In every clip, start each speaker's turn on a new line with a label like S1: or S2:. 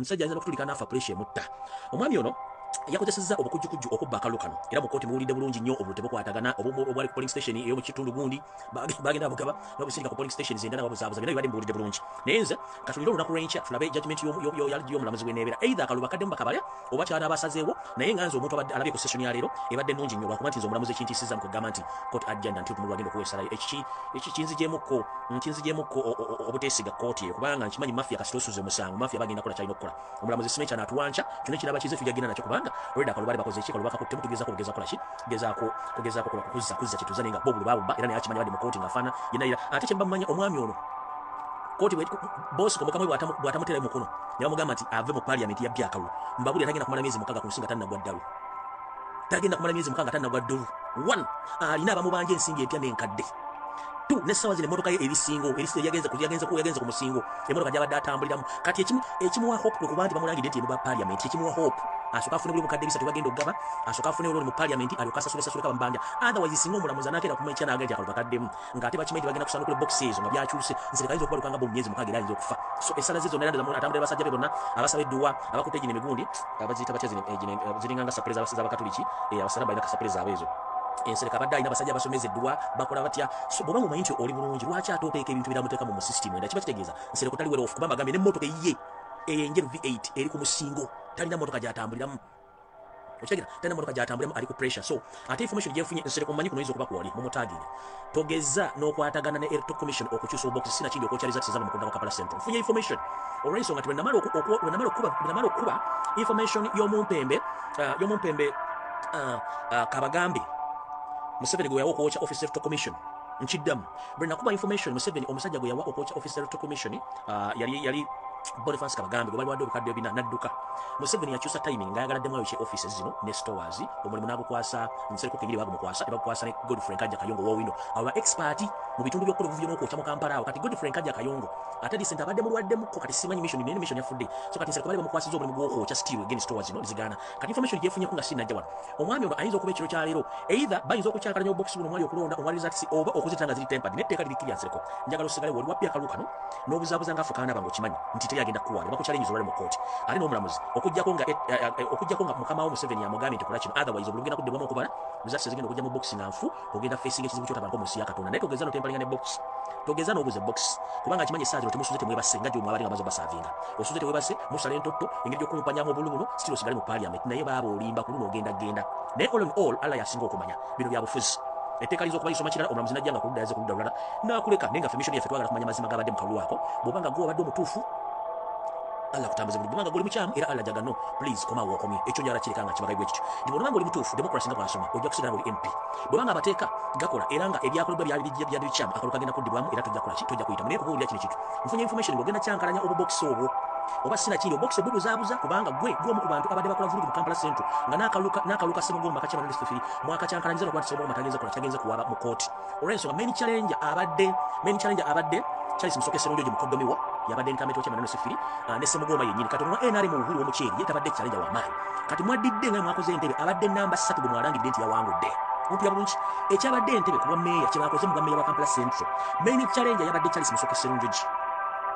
S1: omusajja ayinza n'okutulika n'afa pressure emutta. Omwami ono yakozesezza obukujjukujju okubba akalulu kano era mu kkooti muwulidde bulungi nnyo obululu tebukwatagana obwali ku polling station ey'omu kitundu gundi bagenda bugaba n'obusirika ku polling station zenda n'ababuzaabuza byonna bibadde muwulidde bulungi naye nze katulire olunaku lw'enkya tulabe judgment y'omulamuzi w'eneebera either akalulu bakaddemu bakabalya oba kyana abasazeewo naye nga nze omuntu alabye ku session ya leero ebadde nnungi nnyo lwakuba nti nze omulamuzi ekintiisizza mu kugamba nti court agenda nti otumulu bagenda okuweesalayo kinzigyemukko obuteesiga kkooti eyo kubanga nkimanyi mafia kasita osuze omusango mafia bagenda kola kyalina okukola omulamuzi simecha n'atuwanca kyonna kiraba kize tujagenda nakyo kubanga already akalulu bali bakoze ekika lubakakuttemu tugezaako kola ki kugezaako kuzza kituza naye nga bo obululu babubba era naye akimanyi badde mu kkooti ng'afaana yenayira ate kye mbamanya omwami ono koti bosi komokamwe bwatamutera mukono ne bamugamba nti ave mu parliament ya byakalulu mbabuli tagenda kumala myezi mukaaga ku nsinga tannagwa ddalu tagenda kumala myezi mukaaga tannagwa ddulu 1 alina abamubanja ensingi empya n'enkadde 2 n'essawa zino emmotoka ye ebisingo yagenze ku musingo emmotoka gy'abadde atambuliramu kati ekimuwa hope okuba nti bamulangidde nti emuba parliament ekimuwa hope asooka afune buli mukadde bisatu bagenda okugaba asooka afune olwo mu parliament alyoka asasuleka bamubanja otherwise singa omulamuzi anakeera kumekya n'agenda akalulu bakaddemu ng'ate bakimanyi bagenda kusanukula box ezo nga byakyuse nsereka ayinza okubalukanga bo mu myezi mukaaga era ayinza okufa so essala ze zonna era atambulira basajja be bonna abasaba edduwa abakutte egino emigundi abaziyita batya ziringanga sapuleza z'abakatuliki abasana balina kasapuleza abeezo ensereka abadde alina abasajja abasomezeddwa bakola batya so bw'oba omanyi nti oli bulungi lwaki ate oteeka ebintu biramuteeka mu system enda kiba kitegeeza nsereka otali werofu kuba bagambye n'emmotoka eyiye enjeru V8 eri ku musingo talina mmotoka gy'atambuliramu okitegera talina mmotoka gy'atambuliramu ali ku pressure so ate information gyenfunye nsereka omanyi kuno oyinza okuba kwoli mumutagire togeza n'okwatagana ne electoral commission okukyusa obox sina kindi okwokyaliza tisizama mukunda kwa Kampala Central nfunye information olw'ensonga nti bwe namala okuba information y'omumpembe kabagambe Museveni gwe yawa okwokya office electoral commission nkiddamu bwe nakuba information Museveni omusajja gwe yawa okwokya office electoral commission yali Boniface Kabagambe gwe bali wadde obukadde bina nadduka Museveni yakyusa timing ng'ayagaladdemu ayo kye offices zino ne stores omulimu n'agukwasa nsereko kengeri bagumukwasa ne bagukwasa ne Godfrey Nkajja Kayongo wowino abo ba expert mu bitundu by'okukola obuvuyo n'okwokya mu Kampala awo kati Godfrey Nkajja Kayongo ate recent abadde mulwaddemu ko kati simanyi mission nene mission yafudde so kati nsereko bali bamukwasiza omulimu gw'okwokya still again stores zino zigana kati information gyefunyeku nga sinajja wano omwami ono ayinza okuba ekiro kya leero either bayinza okukyankalanya obox buno omwali okulonda omwali results oba okuzitanga ziri tempered n'etteeka lirikirya nsereko njagala osigale wali wapya akalulu kano n'obuzaabuza ng'afukaana bange okimanyi nti teyagenda kuwala bakuchallenge olwali mu court ali n'omulamuzi okujjako nga mukama wo Museveni amugambye nti kola kino otherwise obululu bugenda kuddibwamu okubala results zigenda okujja mu box nga nfu ogenda facing ekizibu ky'otabanako mu nsi ya Katonda naye togeza n'otempalinga ne box togeza n'obuze box kubanga kimanyi essaazi temusuze temwebase nga gy'omwe abali nga amaze obasaavinga osuze temwebase musala entotto engeri gy'okumpanyamu obululu buno sitiri osigale mu parliament naye baaba olimba ku luno ogenda naye all in all Allah yasinga okumanya bino bya bufuzi etteeka liza okuba lisoma kirala omulamuzi najja nga ku ludda yaze ku ludda lulala n'akuleka naye nga mission yaffe twagala kumanya mazima gabadde mu kalulu ako bw'obanga gwe obadde omutuufu Allah kutambuze buli bwanga goli mukyamu era Allah jagano please koma wokomye ekyo njala kirikanga kibagayibwe ekyo ndi bwanga oli mutuufu democracy nga bwasoma ojja kusigala oli MP bwanga abateeka gakola era nga ebyakolebwa byali bijja bikyamu akaluka genda kuddibwamu era tujja kukola ki tujja kuyita munaye kubuulira kino kitu nfunye information ng'ogenda kyankalanya obubox obwo oba sina kindi obox bubuzaabuza kubanga gwe gwomu ku bantu abadde bakola vulugu mu Kampala Central nga n'akaluka semugomba kakyama ne Stefiri mwakakyankalanyiriza n'okuba nti semugomba tagenze kola kyagenze kuwaba mu kooti olw'ensonga main challenge abadde Charles Musoke Serunjoji mukodomiwa yabadde nkamete wa kyama ne Stefiri ne semugomba yennyini kati ono NRM Uhuru w'omukyeri ye tabadde challenge w'amaanyi kati mwaddidde nga mwakoze entebe abadde namba 3 bwe mwalangidde nti yawangudde mpya bulungi ekyabadde entebe kuba meeya kye bakoze mu bwammeeya wa Kampala Central main challenge yabadde Charles Musoke Serunjoji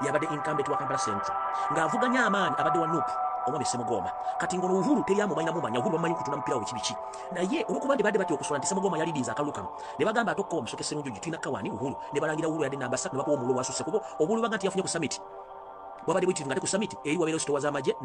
S1: yabadde incumbent wa Kampala Central ng'avuganya amaanyi abadde wa NUP omwami Semugoma kati ngono Uhuru teryamumanyi namumanya Uhuru bamanyi kutuna mpira w'ekibiki naye olwokuba nti badde batya okusobola nti Semugoma yalidiza akalulu kano ne bagamba atokka Musoke Serunjoji tulina kawani Uhuru ne balangira Uhuru yadde namba 3 ne bakuwa omulo wasuse kubo obulu baga nti yafunye ku summit wabadde bwitivu ngate ku summit eri wabeera sitowa z'amagye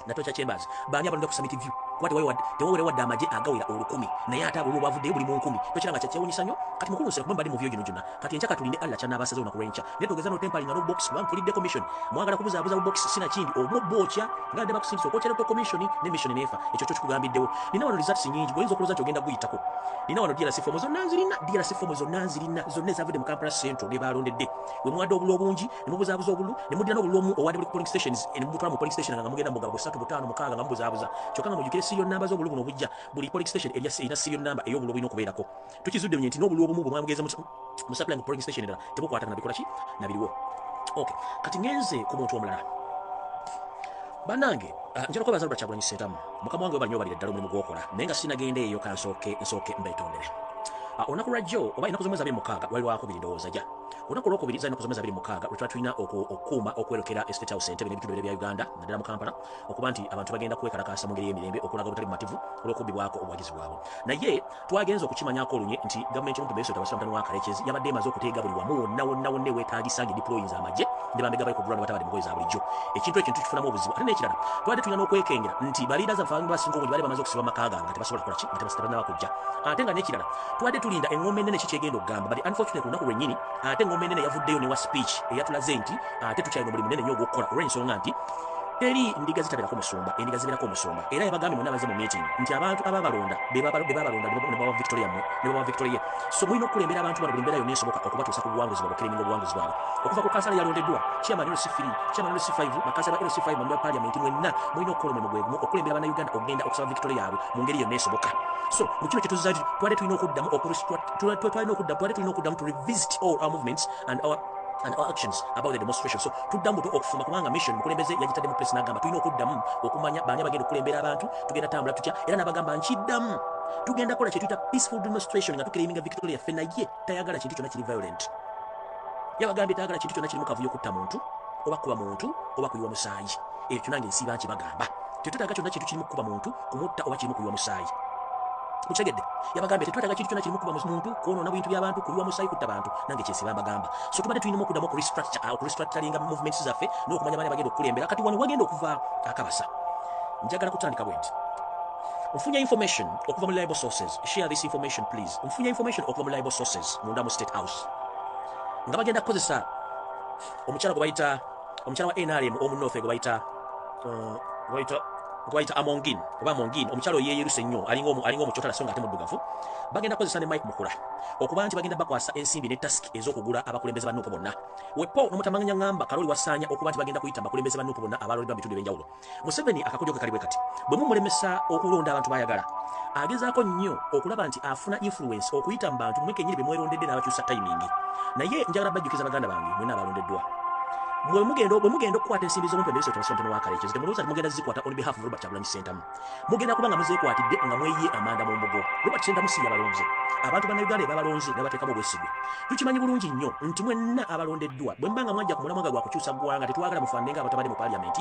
S1: na Tocha Chambers bani abantu ku summit view kwate tewawere wadde amagye agawera 10 naye ate abo bavuddeyo buli mu 10 tokiranga kyewunyisa nnyo kati mukulu nsera kumba bali mu vyo gino gyonna kati enkyaka tulinde Allah kyana abasaze ona kulencha ne togeza no temple ngalo box one fulide commission mwagala kubuzaabuza box sina kindi omubocha ngadde bakusinso ko kyero commission ne mission nefa ekyo kyo kugambiddewo nina wano results nyingi goyinza okuloza kyogenda guyitako nina wano DRC form zonna nzirina zonna zavudde mu Kampala Central ne balondedde we mwadde obulu obungi ne mubuzaabuza obulu ne mudira n'obulu omu owadde buli polling stations ne mutwala mu polling station nga mugenda mugabo 3 5 6 nga mubuzaabuza kyokka nga mujukire serial numbers obulu buno bujja buli polling station erina serial number ey'obulu obulina okubeerako tukizudde nti n'obulu obumu bwe mwamugeza mu supplying polling station endala tebukwatana nabikola ki nabiriwo okay kati ngenze ku muntu omulala banange njala kubaza RobertKyagulanyi Sentamu mukama wange obanyo balira ddala omulimu gw'okola naye nga sinagenda eyo kansooke mbeetondere olunaku lwajjo oba ennaku z'omwezi 26 wali wako biri ndowooza ja olunaku olwokubiri zalina okuzomeza 26 lwe tuba tulina okukuuma okwerokera State House Entebbe n'ebitundu bya Uganda naddala mu Kampala okuba nti abantu bagenda kwekalakaasa mu ngeri y'emirembe okulaga obutali bumativu olw'okubbibwako obuwagizi bwabwe. Naye twagenza okukimanyako olunye nti gavumenti y'omukulembeze tabasira mutano wa Kalekezi yabadde emaze okuteega buli wamu wonna weetaagisa ng'ediployinza amagye ne bambega bali ku ddwaliro batabadde mu ngoye za bulijjo. Ekintu ekyo tukifunamu obuzibu ate n'ekirala twadde tulina n'okwekengera nti baliidaza abafalansa basinga obungi bali bamaze okusiba amaka gange nga tebasobola kukola ki nga tebasitaba bakujja. Ate nga n'ekirala twadde tulinda engombe ennene ki kyegenda okugamba bali unfortunate ku lunaku lwennyini ate engombe ennene yavuddeyo ne wa speech eyatulaze nti ate tukyalina omulimu munene nnyo ogw'okukola olw'ensonga nti teri ndiga zitabeerako musumba endiga zibeerako musumba era yabagambye mwenna baze mu meeting nti abantu ababalonda bebabalonda ne baba Victoria mu ne baba Victoria so mulina okulembera abantu bano buli mbeera yonna esoboka okubatuusa ku buwanguzi bwabwe okukiriminga obuwanguzi bwabwe okuva ku kansala yalondeddwa chairman LC3 chairman LC5 bakansala ba LC5 mu parliament mwenna mulina okukola omulimu gwegumu okulembera abannayuganda okugenda okusaba Victoria yaabwe mu ngeri yonna esoboka. So mu kino kyetuzza twali tulina okuddamu to revisit all our movements and our actions about the demonstration. So tuddamu to okufuma kubanga mission mukulembeze yagitadde mu press n'agamba tulina okuddamu okumanya baani abagenda okulembera abantu tugenda tambula tutya era n'abagamba nkiddamu tugenda kola kye tuyita peaceful demonstration nga tukiriminga Victoria ffe naye tayagala kintu kyonna kiri violent. Yabagambye tayagala kintu kyonna kirimu kavuyo kutta muntu oba kuba muntu oba kuyiwa musaayi. Ekyo nange nsiiba nkibagamba tetwetaaga kyonna kintu kirimu kuba muntu kumutta oba kirimu kuyiwa musaayi. Mutegedde yabagambye tetwetaaga kintu kyonna kirimu kuba muntu kwonoona bintu by'abantu kuyiwa musaayi kutta bantu nange kyesiba mbagamba. So tubadde tulina okuddamu okurestructuringa movements zaffe n'okumanya baani bagenda okukulembera kati wano wagenda okuva akabasa. Njagala kutandika bwe nti nfunya information okuva mu reliable sources. Share this information please. Nfunya information okuva mu reliable sources munda mu State House nga bagenda kukozesa omukyala wa NRM omunofe gwe bayita Amongin oba Amongin omukyalo yeeruse nnyo alinga omukyotala so nga ate muddugavu bagenda kozesa ne Mike Mukula okuba nti bagenda bakwasa ensimbi ne task ez'okugula abakulembeze ba NUP bonna wepo n'omutamanya ngamba Kaloli wasaanya okuba nti bagenda kuyita abakulembeze ba NUP bonna abalondebwa mu bitundu ebyenjawulo. Museveni akakodyo ke kaliwe kati bwe mumulemesa okulonda abantu bayagala agezaako nnyo okulaba nti afuna influence okuyita mu bantu mwekenyini be mwerondedde n'abakyusa timing. Naye njagala bajjukiza baganda bange mwenna abalondeddwa bwe mugenda okukwata ensimbi z'omukulembeze Museveni wa Kalekezi temulowooza nti mugenda zikwata on behalf of RobertKyagulanyi Sentamu. Mugenda kuba nga muzeekwatidde nga mweye amanda mu mbugo. Robert Sentamu si yabalonze abantu bannayuganda babalonze ne bateekamu obwesigwa. Tukimanyi bulungi nnyo nti mwenna abalondeddwa bwe mba nga mwajja ku mulamwa gwa kukyusa ggwanga tetwagala mufaanane ng'abantu abadde mu parliament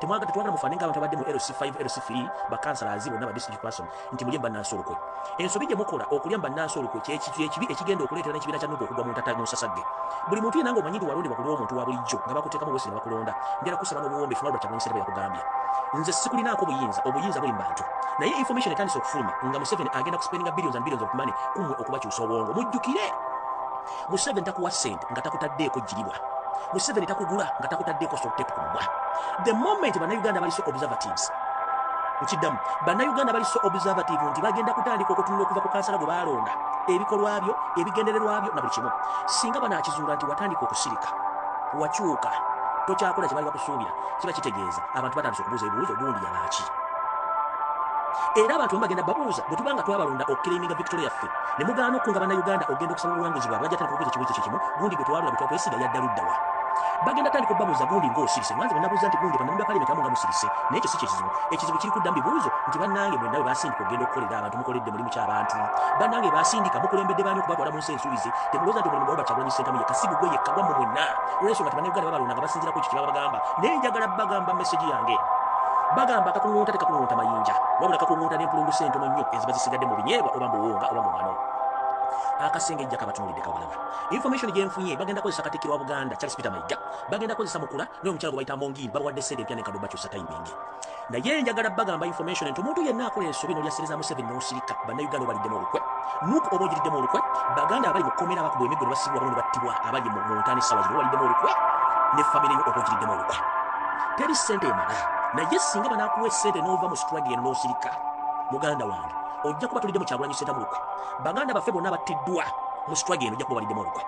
S1: tetwagala mufaanane ng'abantu abadde mu LC5 LC3 bakansalazi bonna ba district person nti mulye bannansi olukwe. Ensobi gye mukola okulya bannansi olukwe ekibi ekigenda okuleetera n'ekibiina kya NUP okugwa mu nsasagge. Buli muntu yenna ng'omanyi nti walondebwa ku lw'omuntu wa bulijjo nga bakuteekamu obwesi ne bakulonda njala kusaba n'obuwombe funa RobertKyagulanyi Sentamu yakugambye nze sikulinaako obuyinza buli mu bantu naye information etandise okufuluma nga Museveni agenda kuspendinga billions and billions of money kumwe okubakyusa obwongo. Mujjukire Museveni takuwa ssente nga takutaddeeko jiribwa. Museveni takugula nga takutaddeeko soktepu ku mumwa. The moment bannayuganda bali so observatives nkiddamu bannayuganda bali so observative nti bagenda kutandika okutunula okuva ku kansala gwe baalonda ebikolwa byo ebigendererwa byo na buli kimu singa banaakizuula nti watandika okusirika wakyuka tokyakola kye bali bakusuubira kiba kitegeeza abantu batandise okubuuza ebibuuzo gundi yabaaki. Era abantu bagenda babuuza bwe tubanga twabalonda okukiriminga Victoria ffe ne mugaana okunga bannayuganda ogenda okusaba obuwanguzi bwabwe bajja tandika okubuuza ekibuuzo kyekimu gundi gwe twalonda bwe twakwesiga yadda luddawa bagenda tandika okubabuuza gundi ng'osirise nganze bwe nabuuza nti gundi bannambi ba parliament amu nga musirise naye ekyo si kyekizibu. Ekizibu kiri kudda mu bibuuzo nti bannange mwenna bwe basindika ogenda okukolera abantu mukoledde mulimu ky'abantu bannange basindika mukulembedde baani okubatwala mu nsi ensuubize temulowooza nti omulimu RobertKyagulanyi Sentamu yekka si gugwe yekka gwammwe mwenna olw'ensonga nti bannayuganda babalonda nga basinziirako ekyo kye babagamba. Naye njagala bagamba meseji yange bagamba kakuŋŋunta tekakuŋŋunta mayinja wabula kakuŋŋunta n'empulungusa entono nnyo eziba zisigadde mu binyeebwa oba mu buwunga oba mu ngano. Akasengejja kabatunulidde kabalaba. Information gye nfunye bagenda kozesa Katikkiro wa Buganda Charles Peter Mayiga bagenda kozesa Mukula n'omukyala gwe bayita Amongin babawadde ssente empya n'enkaddo bakyusa timing. Naye njagala bagamba information nti omuntu yenna akola ensobi n'olyasereza Museveni n'osirika bannayuganda obaliddemu olukwe NUP oba ogiriddemu olukwe baganda abali mu kkomera abakubwa emiggo ne basibwa ne battibwa abali mu ntaana essaawa zino obaliddemu olukwe ne famire yo oba ogiriddemu olukwe. Teri ssente emala naye singa banaakuwa essente n'ova mu struggle eno n'osirika muganda wange ojja kuba tulidde mu Kyagulanyi Sentamu olukwe. Baganda baffe bonna battiddwa mu struggle eno ojja kuba baliddemu olukwe.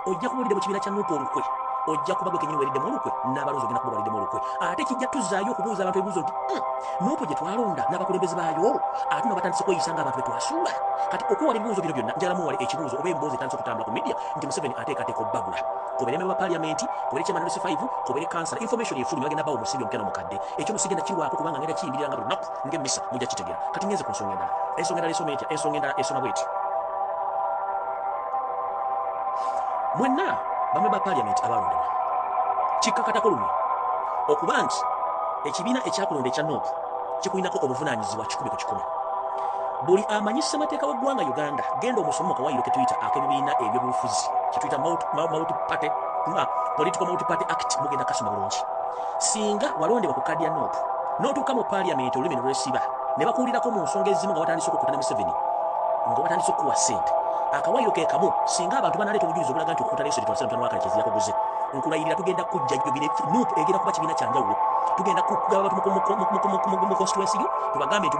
S1: Ojja kuba olidde mu kibiina kya NUP olukwe ojja kuba gwe kenyini weriddemu olukwe n'abalonzi ogenda kuba baliddemu olukwe. Ate kijja tuzzaayo okubuuza abantu ebibuuzo nti NUP gye twalonda n'abakulembeze baayo ate no batandise kweyisa ng'abantu be twasuula. Kati okuwala ebibuuzo bino byonna njala muwale ekibuuzo oba emboozi etandise okutambula ku media nti Museveni ateekateeka obbagula kobere member ba parliament kobere chairman LC5 kobere council information efulumi bagenda bawo musingi omukena mukadde ekyo musigenda kirwako kubanga ngenda kiyindirira nga buli lunaku ng'emmisa mujja kitegera. Kati ngeze ku nsonga endala ensonga endala esoma bweti mwenna bamwe ba parliament abalondewa kikkakatako lumu okuba nti ekibiina ekyakulonda ekya NUP kikulinako obuvunaanyizibwa 100 buli amanyi ssemateeka w'eggwanga Uganda genda omusomo kawayiro ke tuyita ak'ebibiina eby'obufuzi kituyita political multi-party act mugenda kasoma bulungi singa walondebwa ku kadi ya NUP n'otuuka mu parliament olulimi ne lwesiba ne bakuwulirako mu nsonga ezimu nga batandise okukutana Museveni nga batandise okuwa ssente akawayiro ke kamu singa abantu banaleeta obujulizi obulaga nti okukutana yesu tetwasira mutano wakale kyezira kuguze nkulayirira tugenda kujja NUP egenda kuba kibiina kyanjawulo tugenda kugaba abantu mu constituency yo tubagambe nti